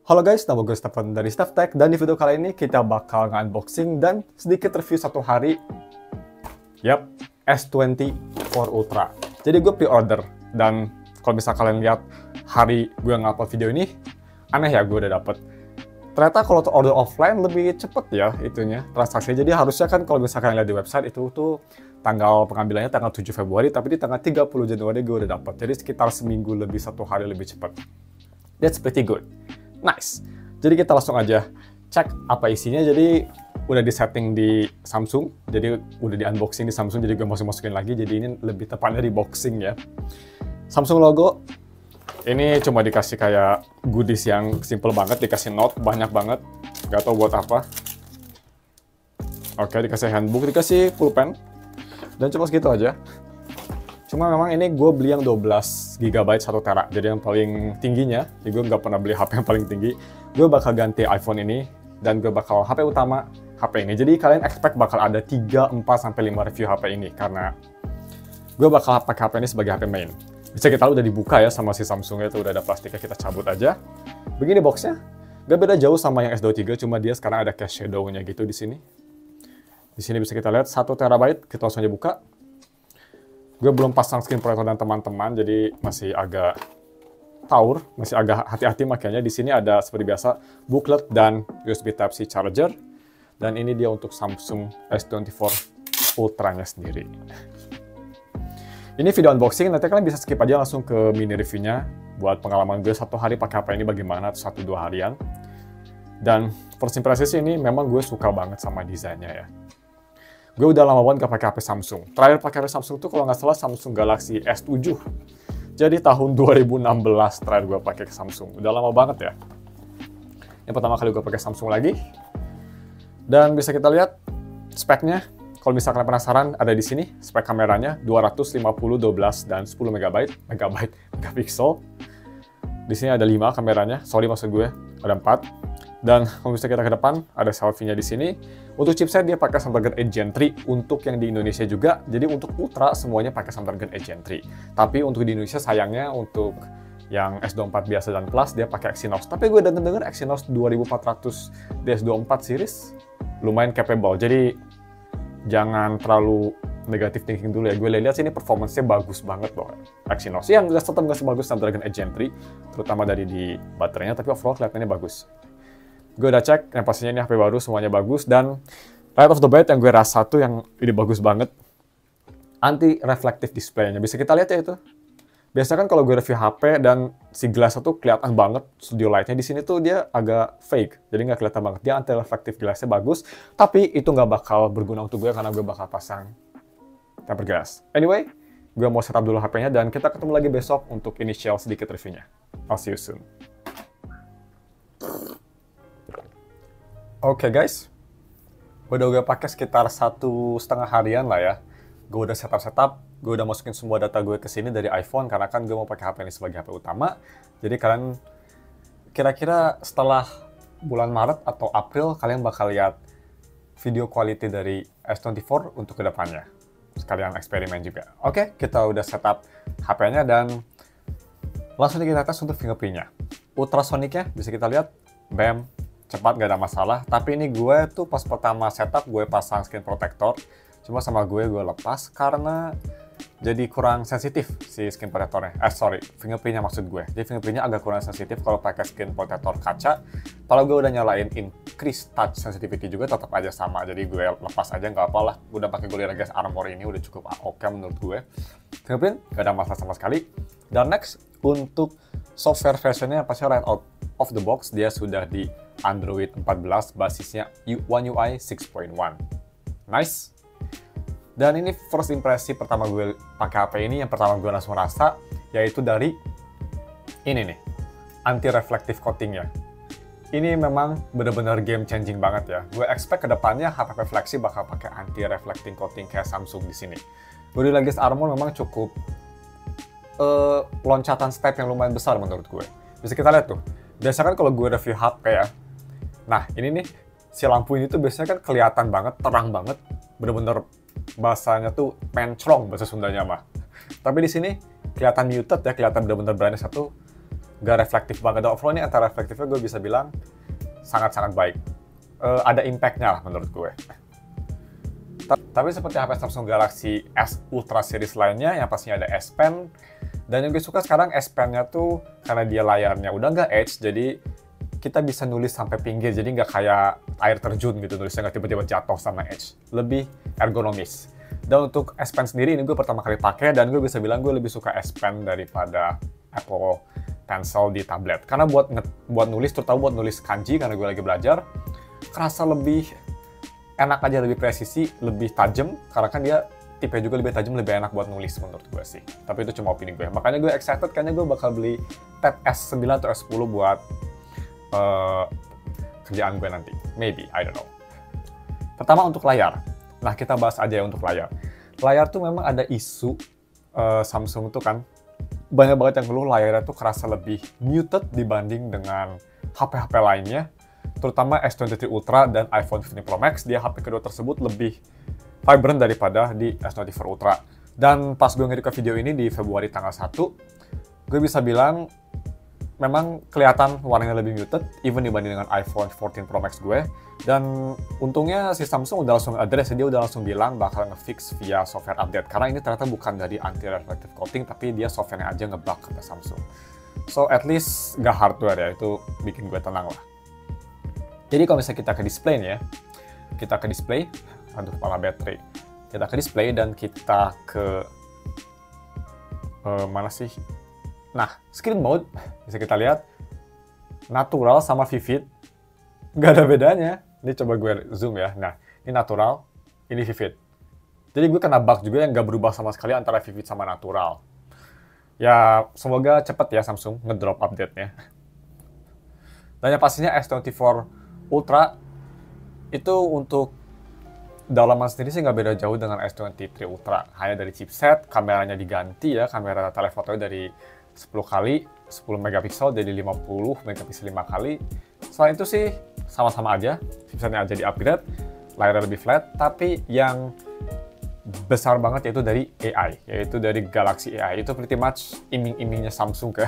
Halo guys, nama gue Stefan dari StefTech, dan di video kali ini kita bakal nge-unboxing dan sedikit review satu hari S24 Ultra. Jadi gue pre-order, dan kalau bisa kalian lihat hari gue ngupload video ini, aneh ya gue udah dapet. Ternyata kalau order offline lebih cepet ya itunya, transaksinya. Jadi harusnya kan kalau misalkan kalian lihat di website itu tuh tanggal pengambilannya tanggal 7 Februari, tapi di tanggal 30 Januari gue udah dapet. Jadi sekitar seminggu lebih, satu hari lebih cepet. That's pretty good. Nice. Jadi kita langsung aja cek apa isinya. Jadi udah di setting di Samsung. Jadi udah di unboxing di Samsung. Jadi gue masukin lagi. Jadi ini lebih tepatnya di boxing ya. Samsung logo. Ini cuma dikasih kayak goodies yang simple banget. Dikasih note banyak banget. Gak tau buat apa. Oke, dikasih handbook. Dikasih pulpen. Dan cuma segitu aja. Cuma memang ini gue beli yang 12 GB 1 tera, jadi yang paling tingginya. Jadi gue nggak pernah beli HP yang paling tinggi. Gue bakal ganti iPhone ini, dan gue bakal HP utama HP ini. Jadi kalian expect bakal ada 3, 4, sampai 5 review HP ini, karena gue bakal pakai HP ini sebagai HP main. Bisa kita udah dibuka ya sama si Samsung itu, udah ada plastiknya, kita cabut aja. Begini boxnya, gak beda jauh sama yang S23, cuma dia sekarang ada cache shadow-nya gitu di sini. Di sini bisa kita lihat 1 TB, kita langsung aja buka. Gue belum pasang screen protector dan teman-teman, jadi masih agak taur, masih agak hati-hati makanya. Di sini ada seperti biasa booklet dan USB Type-C charger. Dan ini dia untuk Samsung S24 Ultra-nya sendiri. Ini video unboxing, nanti kalian bisa skip aja langsung ke mini reviewnya buat pengalaman gue satu hari pakai HP ini bagaimana, atau 1-2 harian. Dan first impression sih ini memang gue suka banget sama desainnya ya. Gue udah lama banget gak pakai HP Samsung. Terakhir pakai HP Samsung tuh kalau nggak salah Samsung Galaxy S7. Jadi tahun 2016 terakhir gue pakai Samsung. Udah lama banget ya. Yang pertama kali gue pakai Samsung lagi. Dan bisa kita lihat speknya. Kalau misalkan penasaran, ada di sini spek kameranya 250, 12, dan 10 megapiksel. Di sini ada 5 kameranya. Sorry maksud gue, ada 4. Dan kalau misalnya kita ke depan, ada selfie-nya di sini. Untuk chipset dia pakai Snapdragon 8 Gen 3 untuk yang di Indonesia juga. Jadi untuk Ultra semuanya pakai Snapdragon 8 Gen 3. Tapi untuk di Indonesia sayangnya untuk yang S24 biasa dan Plus dia pakai Exynos. Tapi gue denger Exynos 2400 DS24 series lumayan capable. Jadi jangan terlalu negatif thinking dulu ya. Gue lihat sini performance-nya bagus banget loh. Exynos yang tetap nggak sebagus Snapdragon 8 Gen 3, terutama dari di baterainya, tapi overall kelihatannya bagus. Gue udah cek, yang pastinya ini HP baru, semuanya bagus. Dan right off the bat yang gue rasa tuh yang ini bagus banget, anti-reflective display-nya. Bisa kita lihat ya itu. Biasanya kan kalau gue review HP dan si glass itu kelihatan banget studio light-nya, di sini tuh dia agak fake. Jadi nggak kelihatan banget. Dia anti-reflective glass-nya bagus, tapi itu nggak bakal berguna untuk gue karena gue bakal pasang tempered glass. Anyway, gue mau setup dulu HP-nya dan kita ketemu lagi besok untuk initial sedikit reviewnya. I'll see you soon. Oke guys, udah gue pakai sekitar 1,5 harian lah ya. Gue udah setup, gue udah masukin semua data gue ke sini dari iPhone karena kan gue mau pakai HP ini sebagai HP utama. Jadi kalian kira-kira setelah bulan Maret atau April kalian bakal lihat video quality dari S24 untuk kedepannya. Sekalian eksperimen juga. Oke, kita udah setup HP-nya dan langsung kita tes untuk fingerprint-nya. Ultrasonic-nya bisa kita lihat, BAM. Cepat, gak ada masalah. Tapi ini gue tuh pas pertama setup gue pasang screen protector, cuma sama gue lepas karena jadi kurang sensitif si screen protectornya. Fingerprintnya maksud gue. Jadi fingerprintnya agak kurang sensitif kalau pakai screen protector kaca. Kalau gue udah nyalain increase touch sensitivity juga tetap aja sama. Jadi gue lepas aja nggak apa lah. Udah pakai Gorilla Glass Armor ini udah cukup oke menurut gue. Fingerprint gak ada masalah sama sekali. Dan next untuk software versionnya pasti right out of the box dia sudah di Android 14 basisnya One UI 6.1. Nice. Dan ini first impresi pertama gue pakai HP ini, yang pertama gue langsung rasa yaitu dari ini nih, anti-reflective coating-nya. Ini memang benar-benar game changing banget ya. Gue expect kedepannya HP flagship bakal pakai anti-reflecting coating kayak Samsung di sini. Gorilla Glass Armor memang cukup loncatan step yang lumayan besar menurut gue. Bisa kita lihat tuh. Biasanya kan kalau gue review HP ya, nah ini nih, si lampu ini tuh biasanya kan kelihatan banget, terang banget, bener-bener bahasanya tuh mencrong bahasa Sundanya mah. Tapi di sini kelihatan muted ya, kelihatan bener-bener brightness satu nggak reflektif banget. Dan overall ini antara reflektifnya gue bisa bilang sangat-sangat baik. Ada impact-nya lah menurut gue. Tapi seperti HP Samsung Galaxy S Ultra series lainnya, yang pastinya ada S Pen. Dan yang gue suka sekarang S Pen-nya tuh, karena dia layarnya udah nggak edge, jadi kita bisa nulis sampai pinggir, jadi nggak kayak air terjun gitu, nulisnya nggak tiba-tiba jatuh sama edge. Lebih ergonomis. Dan untuk S Pen sendiri, ini gue pertama kali pakai, dan gue bisa bilang gue lebih suka S Pen daripada Apple Pencil di tablet. Karena buat nulis, terutama buat nulis kanji, karena gue lagi belajar, kerasa lebih enak aja, lebih presisi, lebih tajam, karena kan dia tipe juga lebih tajam, lebih enak buat nulis menurut gue sih. Tapi itu cuma opini gue. Makanya gue excited, kayaknya gue bakal beli Tab S9 atau S10 buat kerjaan gue nanti. Maybe, I don't know. Pertama untuk layar. Nah, kita bahas aja ya untuk layar. Layar tuh memang ada isu Samsung tuh kan, banyak banget yang ngeluh layarnya tuh kerasa lebih muted dibanding dengan HP-HP lainnya. Terutama S23 Ultra dan iPhone 15 Pro Max, dia HP kedua tersebut lebih vibrant daripada di S24 Ultra. Dan pas gue nge-record video ini di Februari tanggal 1, gue bisa bilang memang kelihatan warnanya lebih muted, even dibanding dengan iPhone 14 Pro Max gue. Dan untungnya si Samsung udah langsung address, dia udah langsung bilang bakal nge-fix via software update. Karena ini ternyata bukan dari anti-reflective coating, tapi dia softwarenya aja nge-bug kata Samsung. So at least nggak hardware ya, itu bikin gue tenang lah. Jadi kalau misalnya kita ke display nih ya, kita ke display, aduh kepala baterai. Kita ke display dan kita ke mana sih? Nah, screen mode, bisa kita lihat, natural sama vivid, nggak ada bedanya. Ini coba gue zoom ya. Nah, ini natural, ini vivid. Jadi gue kena bug juga yang nggak berubah sama sekali antara vivid sama natural. Ya, semoga cepet ya Samsung ngedrop update-nya. Dan yang pastinya S24 Ultra, itu untuk dalaman sendiri sih nggak beda jauh dengan S23 Ultra. Hanya dari chipset, kameranya diganti ya, kamera telefotonya dari 10 kali 10 megapiksel jadi 50 megapiksel 5 kali. Selain itu sih sama-sama aja, chipsetnya aja di-upgrade, layarnya lebih flat, tapi yang besar banget yaitu dari AI, yaitu dari Galaxy AI. Itu pretty much iming-imingnya Samsung ke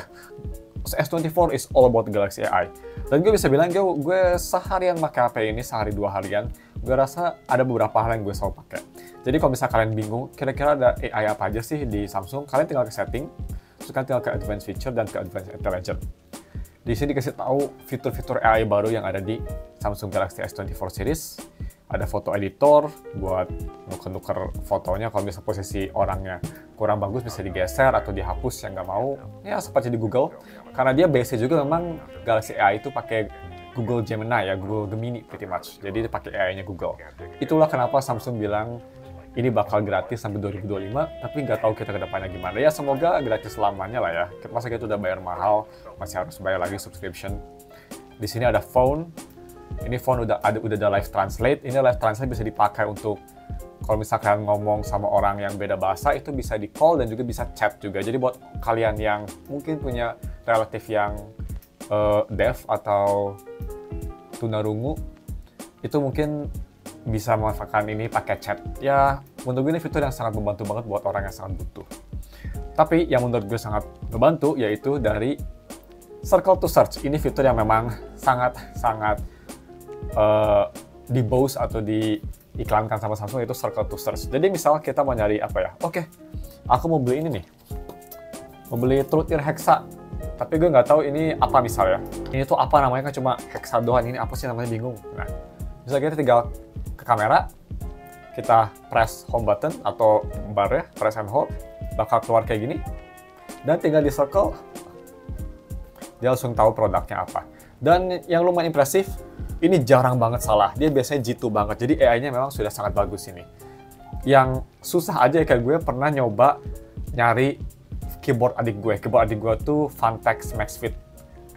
S24 is all about Galaxy AI. Dan gue bisa bilang, gue seharian pakai HP ini, sehari 2 harian, gue rasa ada beberapa hal yang gue selalu pakai. Jadi kalau misalnya kalian bingung, kira-kira ada AI apa aja sih di Samsung, kalian tinggal ke setting, terus kalian tinggal ke advanced feature dan ke advanced intelligence. Di sini dikasih tahu fitur-fitur AI baru yang ada di Samsung Galaxy S24 series. Ada foto editor buat nuker-nuker fotonya, kalau misalnya posisi orangnya kurang bagus bisa digeser atau dihapus yang nggak mau. Ya seperti di Google, karena dia base juga memang Galaxy AI itu pakai Google Gemini ya, Google Gemini pretty much. Jadi dia pakai AI-nya Google. Itulah kenapa Samsung bilang ini bakal gratis sampai 2025, tapi nggak tahu kita ke depannya gimana. Ya semoga gratis selamanya lah ya. Masa kita udah bayar mahal, masih harus bayar lagi subscription. Di sini ada phone. Ini phone udah ada live translate. Ini live translate bisa dipakai untuk kalau misalkan ngomong sama orang yang beda bahasa, itu bisa di call dan juga bisa chat juga. Jadi buat kalian yang mungkin punya relatif yang deaf atau tunarungu, itu mungkin bisa memanfaatkan ini pakai chat. Ya, menurut gue ini fitur yang sangat membantu banget buat orang yang sangat butuh. Tapi yang menurut gue sangat membantu yaitu dari Circle to Search. Ini fitur yang memang sangat-sangat di-boost atau diiklankan sama Samsung, yaitu Circle to Search. Jadi misal kita mau nyari apa ya? Oke, aku mau beli ini nih. Mau beli Truth Ear Hexa. Tapi gue nggak tahu ini apa misalnya. Ini tuh apa namanya, kan cuma Hexa doang. Ini apa sih namanya, bingung. Nah, misalnya kita tinggal ke kamera, kita press home button atau bar ya, press and hold, bakal keluar kayak gini. Dan tinggal di circle, dia langsung tahu produknya apa. Dan yang lumayan impresif, ini jarang banget salah. Dia biasanya jitu banget. Jadi AI-nya memang sudah sangat bagus ini. Yang susah aja kayak gue pernah nyoba nyari keyboard adik gue. Keyboard adik gue tuh Fantex MaxFit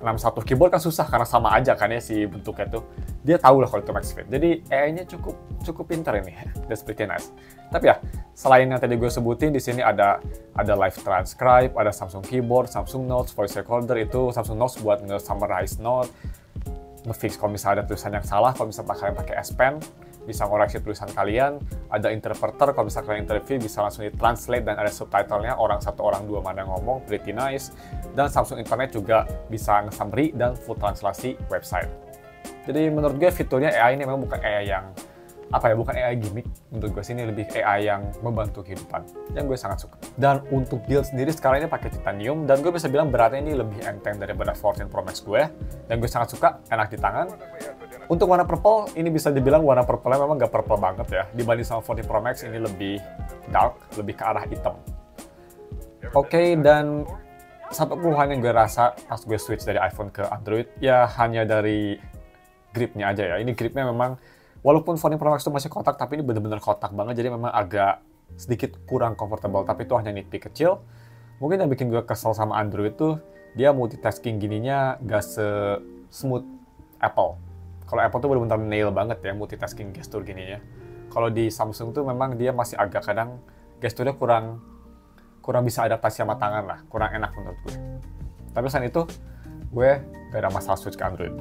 61. Keyboard kan susah karena sama aja kan ya si bentuknya tuh. Dia tahu lah kalau itu MaxFit. Jadi AI-nya cukup pintar ini. That's pretty nice. Tapi ya, selain yang tadi gue sebutin, di sini ada live transcribe, ada Samsung Keyboard, Samsung Notes, voice recorder. Itu Samsung Notes buat nge-summarize note, nge-fix kalau misalnya ada tulisan yang salah, kalau misalnya kalian pakai S Pen. bisa ngoreksi tulisan kalian, ada interpreter, kalau misalnya kalian interview bisa langsung di-translate dan ada subtitlenya, orang satu orang dua mana ngomong, pretty nice. Dan Samsung Internet juga bisa nge-summary dan full translasi website. Jadi menurut gue fiturnya AI ini memang bukan AI yang bukan AI gimmick. Menurut gue sih ini lebih AI yang membantu kehidupan, yang gue sangat suka. Dan untuk build sendiri sekarang ini pakai titanium, dan gue bisa bilang beratnya ini lebih enteng daripada 14 Pro Max gue, dan gue sangat suka, enak di tangan. Untuk warna purple, ini bisa dibilang warna purple-nya memang nggak purple banget ya, dibanding sama 14 Pro Max ini lebih dark, lebih ke arah hitam. Oke, dan satu keluhan yang gue rasa pas gue switch dari iPhone ke Android, ya hanya dari gripnya aja ya. Ini gripnya memang, walaupun 14 Pro Max itu masih kotak, tapi ini bener-bener kotak banget, jadi memang agak sedikit kurang comfortable, tapi itu hanya nitpick kecil. Mungkin yang bikin gue kesel sama Android tuh, dia multitasking gininya gak se-smooth Apple. Kalau Apple tuh bener-bener nail banget ya multitasking gestur gininya. Kalau di Samsung tuh memang dia masih agak kadang gesturnya kurang bisa adaptasi sama tangan lah, kurang enak menurut gue. Tapi selain itu, gue gak ada masalah switch ke Android.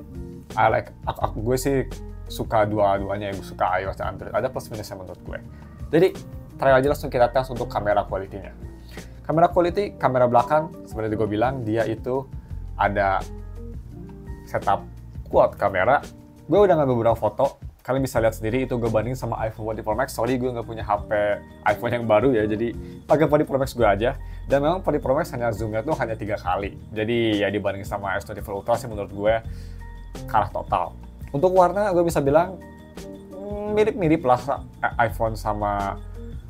Gue sih suka dua-duanya, gue suka iOS dan Android. Ada plus minusnya menurut gue. Jadi, try aja langsung kita tes untuk kamera quality-nya. Kamera quality, kamera belakang, sebenarnya gue bilang, dia itu ada setup quad kamera. Gue udah ngambil beberapa foto, kalian bisa lihat sendiri itu gue banding sama iPhone 14 Pro Max. Sorry, gue nggak punya HP iPhone yang baru ya, jadi pakai 14 Pro Max gue aja. Dan memang 14 Pro Max hanya zoomnya tuh hanya 3 kali. Jadi ya dibanding sama S24 Ultra sih menurut gue kalah total. Untuk warna gue bisa bilang mirip-mirip lah iPhone sama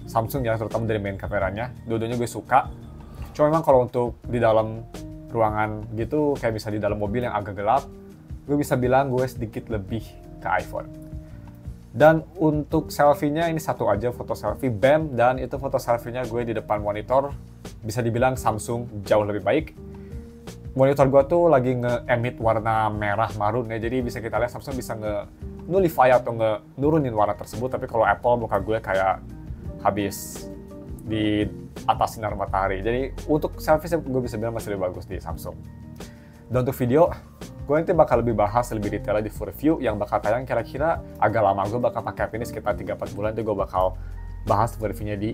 Samsung ya, terutama dari main kameranya. Dua-duanya gue suka. Cuma memang kalau untuk di dalam ruangan gitu, kayak bisa di dalam mobil yang agak gelap, gue bisa bilang gue sedikit lebih ke iPhone. Dan untuk selfie-nya ini satu aja, foto selfie BAM, dan itu foto selfie-nya gue di depan monitor, bisa dibilang Samsung jauh lebih baik. Monitor gue tuh lagi nge-emit warna merah marun ya, jadi bisa kita lihat Samsung bisa nge-nullify atau nge-nurunin warna tersebut, tapi kalau Apple muka gue kayak habis di atas sinar matahari. Jadi untuk selfie gue bisa bilang masih lebih bagus di Samsung. Dan untuk video, gue nanti bakal lebih bahas lebih detail di full review yang bakal tayang kira-kira agak lama. Gue bakal pakai app ini sekitar 3-4 bulan, jadi gue bakal bahas full reviewnya di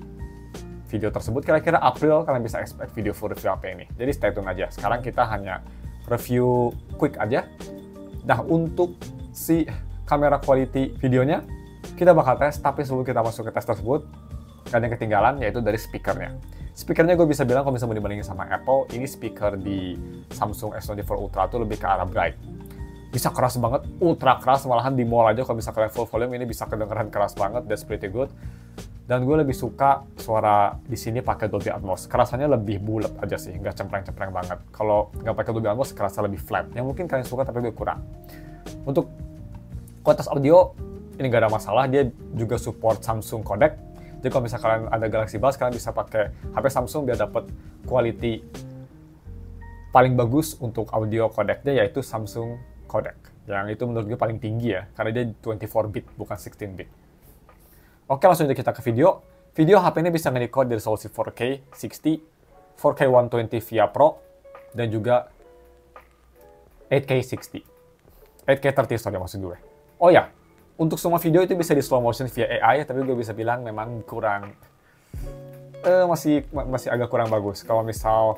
video tersebut. Kira-kira April kalian bisa expect video full review apa ini. Jadi stay tune aja. Sekarang kita hanya review quick aja. Nah, untuk si kamera quality videonya, kita bakal tes, tapi sebelum kita masuk ke tes tersebut, gak ada yang ketinggalan, yaitu dari speakernya. Speakernya gue bisa bilang kalau misalnya dibandingin sama Apple, ini speaker di Samsung S24 Ultra tuh lebih ke arah bright. Bisa keras banget, ultra keras, malahan di mall aja kalau bisa kalian full volume ini bisa kedengeran keras banget, that's pretty good. Dan gue lebih suka suara di sini pakai Dolby Atmos. Kerasannya lebih bulat aja sih, nggak cempreng-cempreng banget. Kalau nggak pakai Dolby Atmos, kerasa lebih flat. Yang mungkin kalian suka tapi gue kurang. Untuk kualitas audio, ini nggak ada masalah, dia juga support Samsung codec. Jadi kalau misalnya kalian ada Galaxy Buds, kalian bisa pakai HP Samsung biar dapat quality paling bagus untuk audio codecnya, yaitu Samsung codec. Yang itu menurut gue paling tinggi ya, karena dia 24-bit, bukan 16-bit. Oke, langsung aja kita ke video. Video HP ini bisa nge-record di resolusi 4K 60, 4K 120 via Pro, dan juga 8K 60. 8K 30, sorry maksud gue. Oh ya, untuk semua video itu bisa di slow motion via AI, tapi gue bisa bilang memang kurang, masih agak kurang bagus. Kalau misal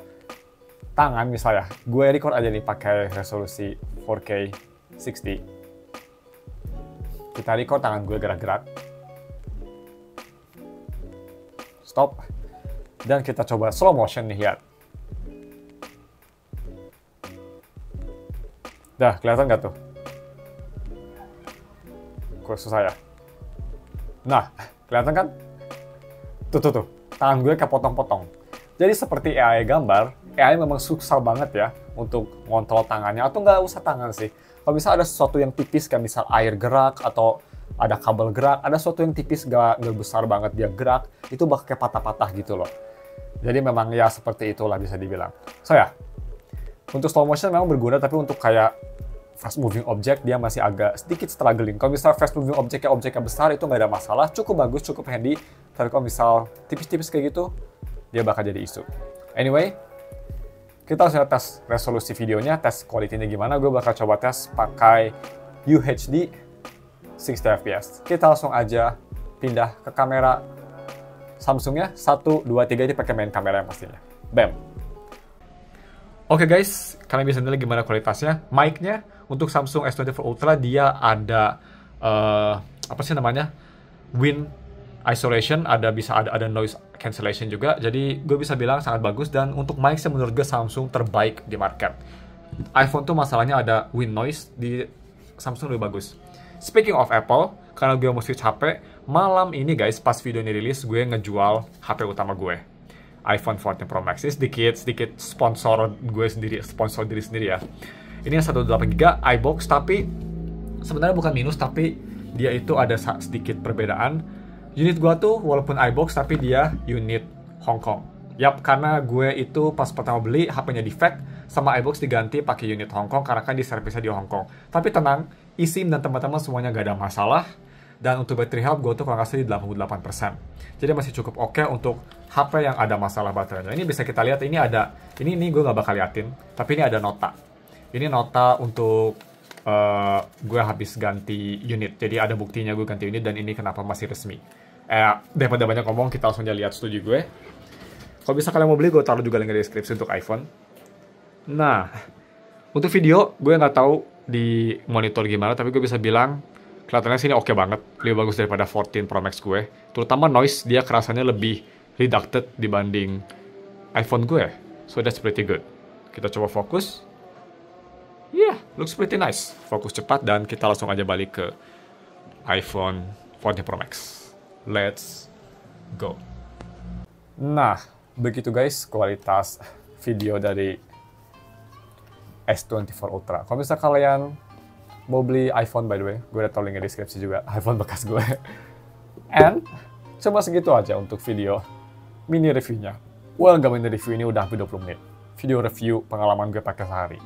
tangan misalnya, gue record aja nih pakai resolusi 4K 60. Kita record tangan gue gerak-gerak. Stop. Dan kita coba slow motion nih, lihat. Dah, kelihatan nggak tuh? Susah ya. Nah, kelihatan kan? Tuh. Tangan gue kepotong-potong. Jadi seperti AI gambar, AI memang susah banget ya untuk ngontrol tangannya. Atau nggak usah tangan sih. Kalau misalnya ada sesuatu yang tipis, kayak misal air gerak, atau ada kabel gerak, ada sesuatu yang tipis nggak besar banget dia gerak, itu bakal kayak patah-patah gitu loh. Jadi memang ya seperti itulah bisa dibilang. So ya, untuk slow motion memang berguna, tapi untuk kayak fast moving object dia masih agak sedikit struggling. Kalau misal fast moving objeknya besar itu nggak ada masalah, cukup bagus, cukup handy. Tapi kalau misal tipis-tipis kayak gitu, dia bakal jadi isu. Anyway, kita harus tes resolusi videonya, tes quality-nya gimana. Gue bakal coba tes pakai UHD 60 fps. Kita langsung aja pindah ke kamera Samsungnya. 1, 2, 3 ini pakai main kamera yang pastinya. Bam. Oke guys, kalian bisa nilai gimana kualitasnya. Mic-nya untuk Samsung S24 Ultra dia ada apa sih namanya? Wind isolation, bisa ada noise cancellation juga. Jadi gue bisa bilang sangat bagus, dan untuk mic sih menurut gue Samsung terbaik di market. iPhone tuh masalahnya ada wind noise, di Samsung lebih bagus. Speaking of Apple, karena gue mau switch HP, malam ini guys pas video ini rilis gue ngejual HP utama gue, iPhone 14 Pro Max. Ini sedikit sponsor gue sendiri, sponsor diri sendiri ya. Ini yang 128GB iBox, tapi sebenarnya bukan minus, tapi dia itu ada sedikit perbedaan. Unit gue tuh walaupun iBox, tapi dia unit Hong Kong. Yap, karena gue itu pas pertama beli HP-nya defect, sama iBox diganti pakai unit Hong Kong karena kan di servisnya di Hong Kong. Tapi tenang, eSIM dan teman-teman semuanya gak ada masalah. Dan untuk battery health gue tuh kalau nggak salah di 88%. Jadi masih cukup oke untuk HP yang ada masalah baterainya. Ini bisa kita lihat, ini gue nggak bakal liatin, tapi ini ada nota. Ini nota untuk gue habis ganti unit. Jadi ada buktinya gue ganti unit, dan ini kenapa masih resmi. Daripada banyak ngomong, kita langsung aja lihat studi gue. Kalau bisa kalian mau beli, gue taruh juga link di deskripsi untuk iPhone. Nah, untuk video, gue nggak tahu di monitor gimana, tapi gue bisa bilang kelihatannya sini oke banget, lebih bagus daripada 14 Pro Max gue. Terutama noise, dia kerasannya lebih reduced dibanding iPhone gue. So that's pretty good. Kita coba fokus. Yeah, looks pretty nice. Fokus cepat, dan kita langsung aja balik ke iPhone 14 Pro Max. Let's go. Nah, begitu guys kualitas video dari S24 Ultra. Kalau misalnya kalian mau beli iPhone, by the way, gue udah tahu link di deskripsi juga, iPhone bekas gue. And cuma segitu aja untuk video mini reviewnya. Well, nggak mini review, ini udah hampir 20 menit. Video review pengalaman gue pakai sehari.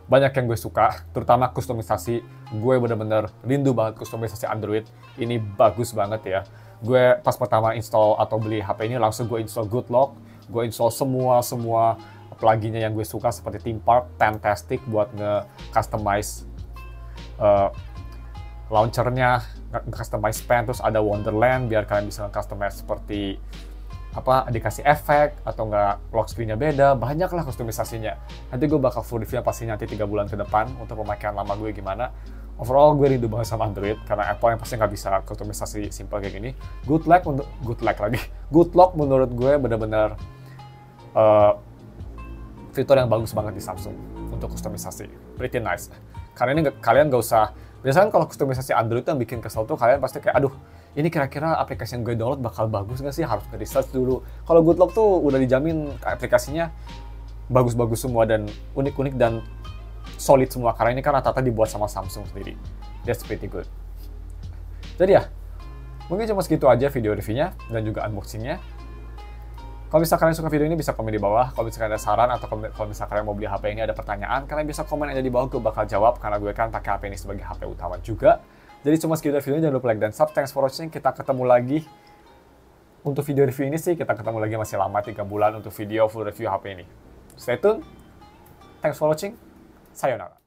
Banyak yang gue suka, terutama kustomisasi. Gue bener-bener rindu banget kustomisasi Android. Ini bagus banget ya. Gue pas pertama install atau beli HP ini, langsung gue install GoodLock. Gue install semua plugin-nya yang gue suka, seperti Theme Park, Fantastic buat nge-customize launchernya, customize pen, terus ada Wonderland biar kalian bisa customize seperti apa, dikasih efek atau enggak lock screen-nya beda, banyak lah kustomisasinya. Nanti gue bakal full review pasti nanti 3 bulan ke depan untuk pemakaian lama gue gimana. Overall gue rindu banget sama Android karena Apple yang pasti nggak bisa kustomisasi simple kayak gini. GoodLock menurut gue bener-bener fitur yang bagus banget di Samsung untuk kustomisasi, pretty nice. Karena ini kalian nggak usah, biasanya kalau kustomisasi Android yang bikin kesel tuh kalian pasti kayak, aduh, ini kira-kira aplikasi yang gue download bakal bagus nggak sih? Harus nge-research dulu. Kalau GoodLock tuh udah dijamin aplikasinya bagus-bagus semua dan unik-unik dan solid semua. Karena ini kan rata-rata dibuat sama Samsung sendiri. That's pretty good. Jadi ya, mungkin cuma segitu aja video reviewnya dan juga unboxingnya. Kalau misalnya kalian suka video ini, bisa komen di bawah. Kalau misalnya ada saran atau kalau misalnya kalian mau beli HP ini, ada pertanyaan, kalian bisa komen aja di bawah, gue bakal jawab karena gue kan pakai HP ini sebagai HP utama juga. Jadi cuma segitu videonya, jangan lupa like dan sub. Thanks for watching. Kita ketemu lagi untuk video review ini sih. Kita ketemu lagi masih lama 3 bulan untuk video full review HP ini. Stay tune. Thanks for watching. Sayonara.